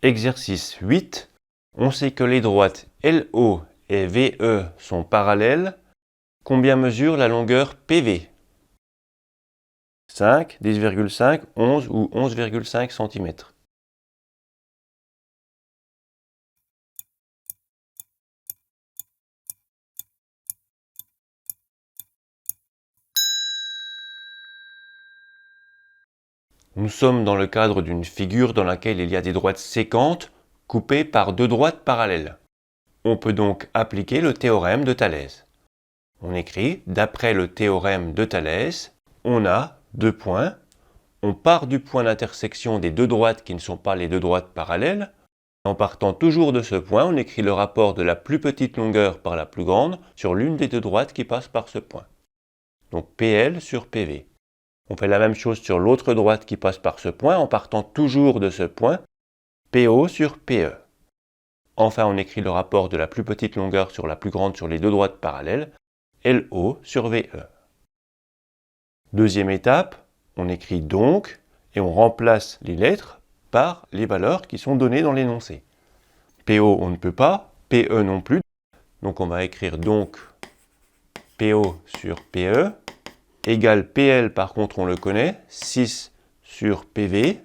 Exercice 8. On sait que les droites LO et VE sont parallèles. Combien mesure la longueur PV? 5, 10,5, 11 ou 11,5 cm. Nous sommes dans le cadre d'une figure dans laquelle il y a des droites sécantes coupées par deux droites parallèles. On peut donc appliquer le théorème de Thalès. On écrit, d'après le théorème de Thalès, on a deux points. On part du point d'intersection des deux droites qui ne sont pas les deux droites parallèles. En partant toujours de ce point, on écrit le rapport de la plus petite longueur par la plus grande sur l'une des deux droites qui passe par ce point. Donc PL sur PV. On fait la même chose sur l'autre droite qui passe par ce point en partant toujours de ce point, PO sur PE. Enfin, on écrit le rapport de la plus petite longueur sur la plus grande sur les deux droites parallèles, LO sur VE. Deuxième étape, on écrit donc et on remplace les lettres par les valeurs qui sont données dans l'énoncé. PO, on ne peut pas, PE non plus. Donc on va écrire donc PO sur PE égale PL, par contre on le connaît, 6 sur PV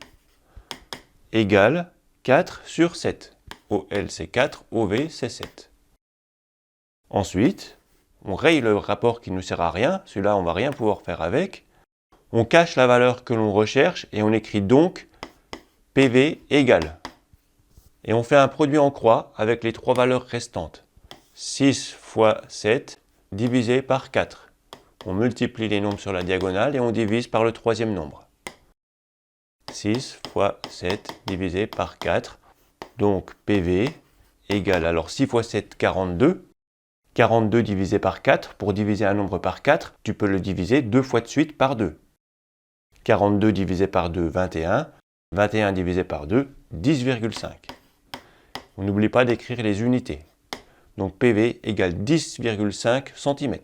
égale 4 sur 7. OL c'est 4, OV c'est 7. Ensuite, on raye le rapport qui ne sert à rien, celui-là on ne va rien pouvoir faire avec. On cache la valeur que l'on recherche et on écrit donc PV égale. Et on fait un produit en croix avec les trois valeurs restantes. 6 fois 7 divisé par 4. On multiplie les nombres sur la diagonale et on divise par le troisième nombre. 6 fois 7 divisé par 4. Donc PV égale, alors 6 fois 7, 42. 42 divisé par 4, pour diviser un nombre par 4, tu peux le diviser deux fois de suite par 2. 42 divisé par 2, 21. 21 divisé par 2, 10,5. On n'oublie pas d'écrire les unités. Donc PV égale 10,5 cm.